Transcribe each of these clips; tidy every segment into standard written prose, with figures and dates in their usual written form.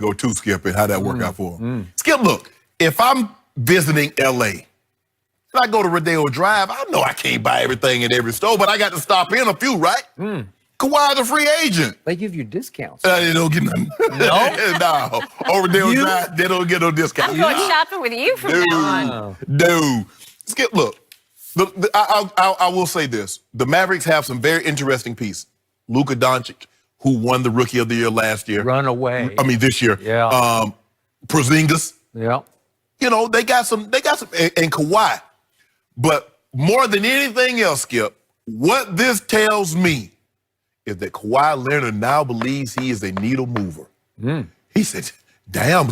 go to Skip and how that work out for him. Skip, look, if I'm visiting L.A., and I go to Rodeo Drive, I know I can't buy everything in every store, but I got to stop in a few, right? Kawhi's a free agent. They give you discounts. They don't get nothing. No? No. Over Rodeo Drive, they don't get no discounts. I'm going shopping with you from now on. Dude. Skip, look, I will say this. The Mavericks have some very interesting pieces. Luka Doncic, who won the Rookie of the Year last year. This year. Yeah. Porzingis. Yeah. You know, they got some, and Kawhi. But more than anything else, Skip, what this tells me is that Kawhi Leonard now believes he is a needle mover. He said, damn,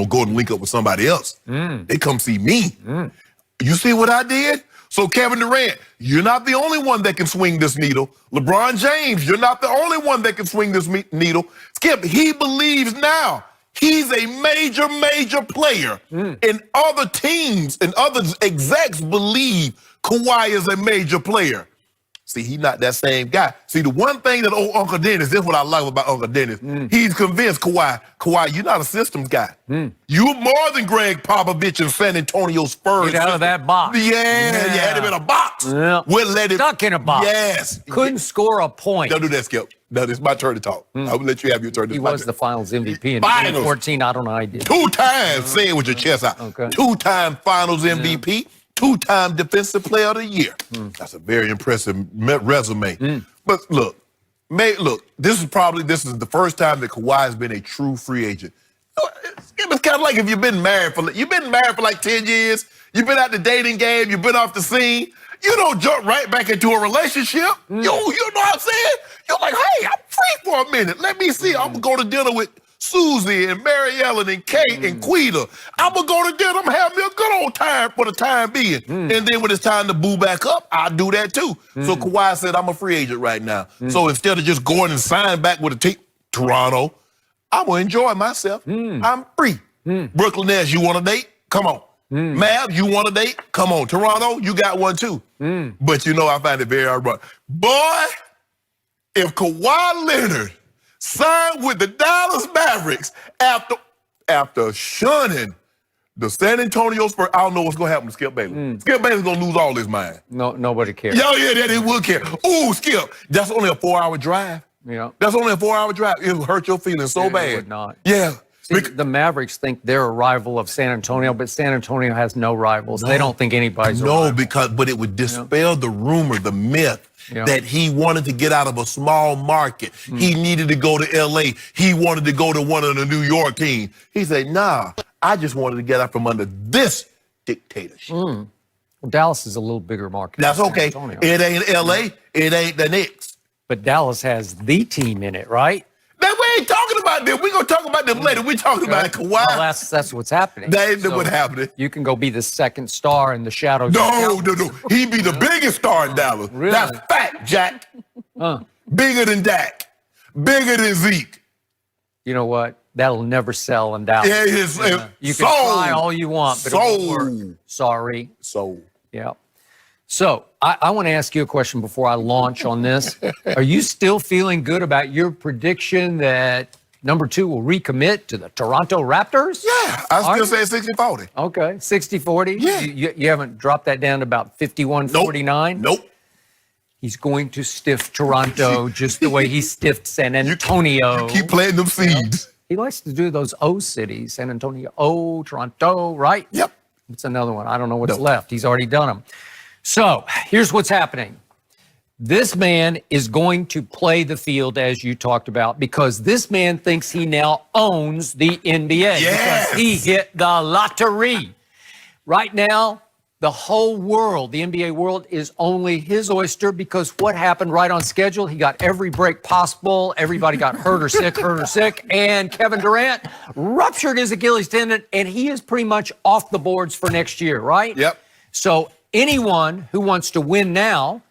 go and link up with somebody else. They come see me. You see what I did? So Kevin Durant, you're not the only one that can swing this needle. LeBron James, you're not the only one that can swing this needle. Skip, he believes now he's a major player. And other teams and other execs believe Kawhi is a major player. See, he's not that same guy. See, the one thing that old Uncle Dennis, this is what I like about Uncle Dennis. He's convinced Kawhi, you're not a systems guy. You're more than Greg Popovich and San Antonio Spurs. Get out of that box. Yeah, you had him in a box. We'll let him. Stuck in a box. Yes. Couldn't score a point. Don't do that, Skip. No, it's my turn to talk. I will let you have your turn. He was the Finals MVP in 2014. I don't know how he did. 2 times. Say it with your chest out. Okay. 2-time Finals MVP. 2-time Defensive Player of the Year. That's a very impressive resume. But look, this is the first time that Kawhi has been a true free agent. It's kind of like if you've been married for like 10 years, you've been out the dating game, you've been off the scene, you don't jump right back into a relationship. You know what I'm saying? You're like, hey, I'm free for a minute. Let me see. I'm gonna go to dinner with Susie and Mary Ellen and Kate and Quita. I'm gonna go to dinner. I'm gonna have me a good old time for the time being. And then when it's time to boo back up, I'll do that too. So Kawhi said, I'm a free agent right now. So instead of just going and signing back with a team, Toronto, I'm gonna enjoy myself. I'm free. Brooklyn Nets, you want a date? Come on. Mav, you want a date? Come on. Toronto, you got one too. But I find it very ironic. Boy, if Kawhi Leonard signed with the Dallas Mavericks after shunning the San Antonio Spurs, I don't know what's going to happen to Skip Bayless. Skip Bayless is going to lose all his mind. No, nobody cares. Yeah, they will care. Ooh, Skip, that's only a 4-hour drive. Yeah. That's only a 4-hour drive. It'll hurt your feelings so bad. It would not. Yeah. See, the Mavericks think they're a rival of San Antonio, but San Antonio has no rivals. They don't think anybody's a rival. But it would dispel the rumor, the myth, that he wanted to get out of a small market. He needed to go to L.A. He wanted to go to one of the New York teams. He said, nah, I just wanted to get out from under this dictatorship. Well, Dallas is a little bigger market. That's than okay. San Antonio. It ain't L.A. It ain't the Knicks. But Dallas has the team in it, right? We ain't talking about them. We're going to talk about them later. We're talking about Kawhi. Well, that's what's happening. That ain't what's happening. You can go be the second star in the shadows. No. He'd be the biggest star in Dallas. Really? That's fact, Jack. Bigger than Dak. Bigger than Zeke. You know what? That'll never sell in Dallas. Yeah, you can try all you want, but it won't work. Sorry. Yeah. So I want to ask you a question before I launch on this. Are you still feeling good about your prediction that number 2 will recommit to the Toronto Raptors? Yeah, I still say 60-40. Okay, 60-40? Yeah. You haven't dropped that down to about 51-49? Nope. He's going to stiff Toronto just the way he stiffed San Antonio. You keep planting them seeds. He likes to do those O cities, San Antonio, Toronto, right? Yep. It's another one. I don't know what's left. He's already done them. So here's what's happening. This man is going to play the field, as you talked about, because this man thinks he now owns the NBA. Yes. Because he hit the lottery. Right now, the whole world, the NBA world, is only his oyster because what happened right on schedule? He got every break possible. Everybody got hurt or sick. And Kevin Durant ruptured his Achilles tendon, and he is pretty much off the boards for next year, right? Yep. So anyone who wants to win now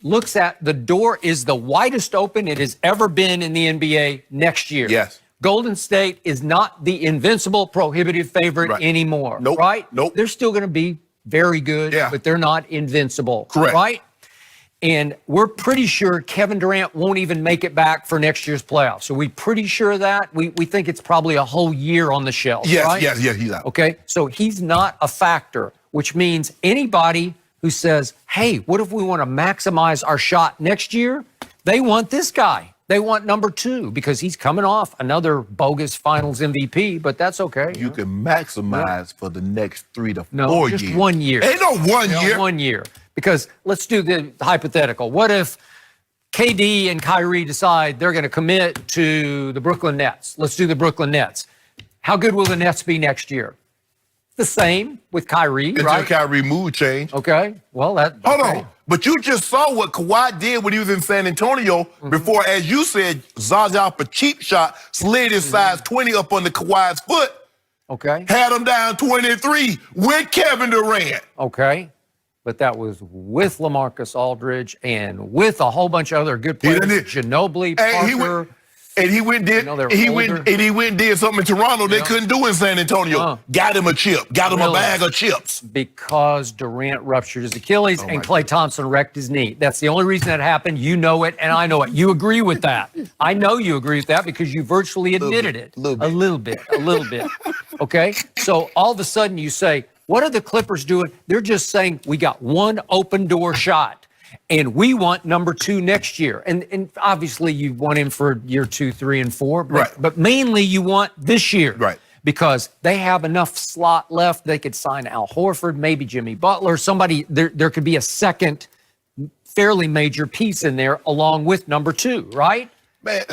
looks at the door is the widest open it has ever been in the NBA next year. Yes. Golden State is not the invincible, prohibitive favorite anymore, right? Nope. They're still going to be very good, but they're not invincible, correct, right? And we're pretty sure Kevin Durant won't even make it back for next year's playoffs. So we pretty sure of that. We think it's probably a whole year on the shelf, Yes, right? yes, he's out. Okay, so he's not a factor, which means anybody who says, hey, what if we want to maximize our shot next year? They want this guy. They want number 2 because he's coming off another bogus finals MVP, but that's okay. You can maximize for the next 3 to 4 No, years. just 1 year. Ain't no 1 year. 1 year. Because let's do the hypothetical. What if KD and Kyrie decide they're going to commit to the Brooklyn Nets? Let's do the Brooklyn Nets. How good will the Nets be next year? The same with Kyrie, Until right? Kyrie mood change. Okay. Well, that. Hold okay. on. But you just saw what Kawhi did when he was in San Antonio before, as you said, Zaza off a cheap shot, slid his size 20 up under Kawhi's foot, Okay. had him down 23 with Kevin Durant. Okay. But that was with LaMarcus Aldridge and with a whole bunch of other good players. done it. Ginobili, And Parker. he went and did something in Toronto they couldn't do in San Antonio. Got him a chip. Got him a bag of chips. Because Durant ruptured his Achilles and Klay Thompson wrecked his knee. That's the only reason that happened. You know it, and I know it. You agree with that. I know you agree with that because you virtually admitted it. A little bit. Okay? So all of a sudden you say, what are the Clippers doing? They're just saying, we got one open door shot, and we want number 2 next year. And obviously you want him for year 2, 3, and 4. But mainly you want this year. Right. Because they have enough slot left. They could sign Al Horford, maybe Jimmy Butler, somebody. There could be a second fairly major piece in there along with number 2, right? Man,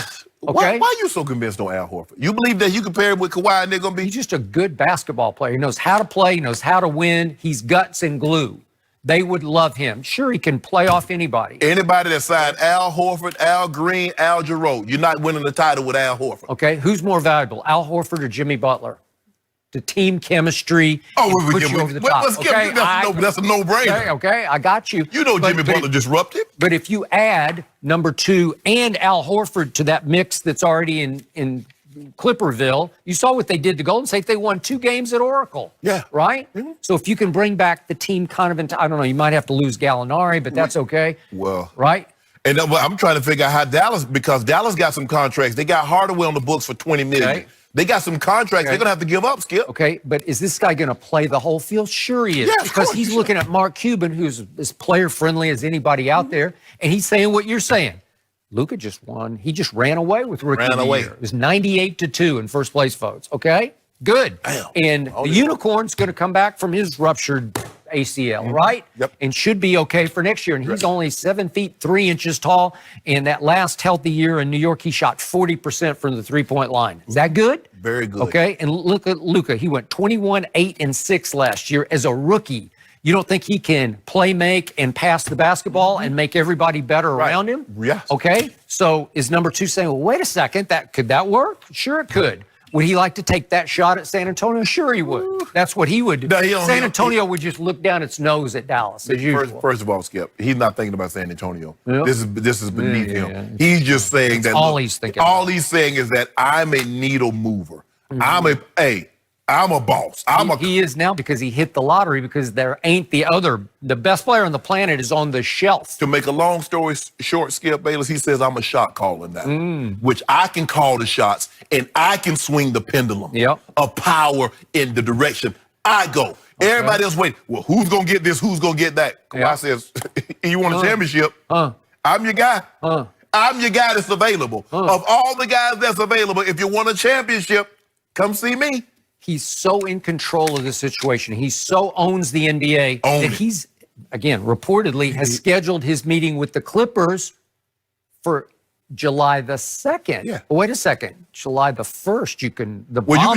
Okay. why are you so convinced on Al Horford? You believe that you compare him with Kawhi and they're going to be... He's just a good basketball player. He knows how to play. He knows how to win. He's guts and glue. They would love him. Sure, he can play off anybody. Anybody that signed Al Horford, Al Green, Al Jarreau, you're not winning the title with Al Horford. Okay, who's more valuable, Al Horford or Jimmy Butler? The team chemistry put you over the top. Okay, that's a no-brainer. Okay, I got you. You know Jimmy Butler disrupted. But if you add number 2 and Al Horford to that mix that's already in Clipperville, you saw what they did to Golden State. They won 2 games at Oracle. Yeah. Right? Mm-hmm. So if you can bring back the team kind of into, I don't know, you might have to lose Gallinari, but that's okay. Well. Right? And I'm trying to figure out how Dallas, because Dallas got some contracts. They got Hardaway on the books for $20 million. Okay. They got some contracts they're going to have to give up, Skip. Okay, but is this guy going to play the whole field? Sure he is. Yeah, of because course he's he looking at Mark Cuban, who's as player-friendly as anybody out there, and he's saying what you're saying. Luka just won. He just ran away with Rookie of the Year. It was 98-2 in first place votes. Okay, good. Damn. And the Unicorn's going to come back from his ruptured ACL, right? Yep. And should be okay for next year. And he's only 7 feet 3 inches tall. And that last healthy year in New York, he shot 40% from the three-point line. Is that good? Very good. Okay. And look at Luka. He went 21, 8, and 6 last year as a rookie. You don't think he can play, make, and pass the basketball and make everybody better around him? Yes. Okay. So is number 2 saying, well, wait a second, could that work? Sure it could. Would he like to take that shot at San Antonio? Sure he would. That's what he would do. No, San Antonio would just look down its nose at Dallas as usual. First of all, Skip, he's not thinking about San Antonio. Yep. This is beneath him. He's just saying that all he's thinking All about. he's saying is that I'm a needle mover. I'm a boss. He is now because he hit the lottery because there ain't the best player on the planet is on the shelf. To make a long story short, Skip Bayless, he says I'm a shot caller now, which I can call the shots and I can swing the pendulum of power in the direction I go. Everybody else wait. Well, who's gonna get this? Who's gonna get that? Kawhi says, "You want a championship? I'm your guy. I'm your guy that's available. Of all the guys that's available, if you want a championship, come see me." He's so in control of the situation. He so owns the NBA that he's, again, reportedly has scheduled his meeting with the Clippers for July the 2nd. Yeah. Wait a second. July the 1st, you can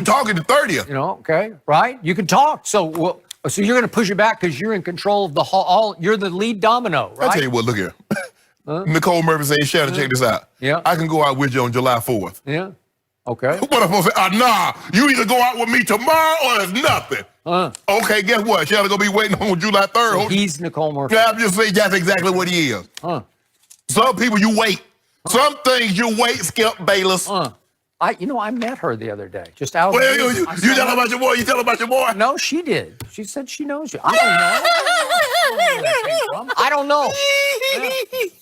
talk at the 30th. You know, okay, right? You can talk. So so you're going to push it back because you're in control of the whole, you're the lead domino, right? I tell you what, look here. Nicole Murphy saying, Shannon, check this out. Yeah. I can go out with you on July 4th. Yeah. Okay. What am I supposed to say? Nah, you either go out with me tomorrow or there's nothing. Okay, guess what? Shannon's going to be waiting on July 3rd. So he's Nicole Murphy. Yeah, I'm just saying that's exactly what he is. Some people you wait. Some things you wait, Skip Bayless. I met her the other day, just out. Well, you tell about your boy. You tell about your boy. No, she did. She said she knows you. I don't know. I don't know.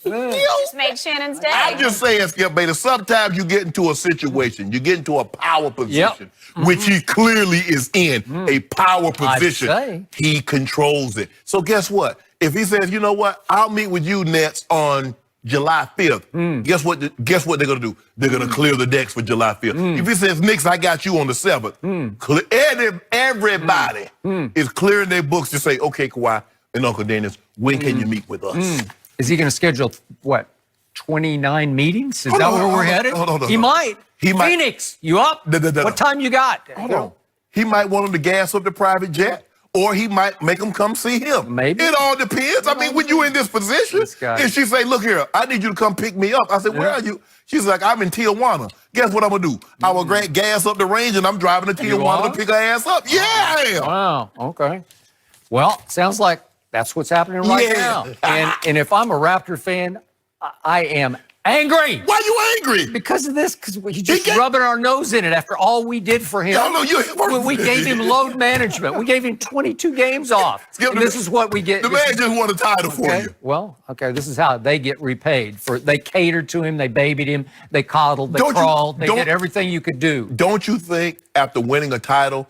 Just made Shannon's day. I'm just saying, Skip Bayless, sometimes you get into a situation, you get into a power position, which he clearly is in, a power position. say. He controls it. So guess what? If he says, you know what, I'll meet with you, Nets, on July 5th, guess what they're going to do? They're going to clear the decks for July 5th. If he says, Knicks, I got you on the 7th, everybody is clearing their books to say, okay, Kawhi and Uncle Dennis, when can you meet with us? Is he going to schedule, what, 29 meetings? Is Hold that on, where hold we're on, headed? hold on, hold He on. might. He might. Phoenix, you up? No. What time you got? Hold on. He might want him to gas up the private jet, or he might make him come see him. Maybe. It all depends. I mean, when you in this position, This guy. and she say, look here, I need you to come pick me up. I said, where are you? She's like, I'm in Tijuana. Guess what I'm going to do? I will gas up the range, and I'm driving to Tijuana are? to pick her ass up. Yeah, I am. Wow, okay. Well, sounds like that's what's happening right Yeah. now. And if I'm a Raptor fan, I am angry. Why you angry? Because of this, because he's just get- rubbing our nose in it after all we did for him. No, you- we gave him load management. We gave him 22 games off. Skip, And this is what we get. The This man is- just won a title for Okay. you. Well, okay, this is how they get repaid. They catered to him, they babied him, they coddled, they Don't you- crawled, they don't- did everything you could do. Don't you think after winning a title,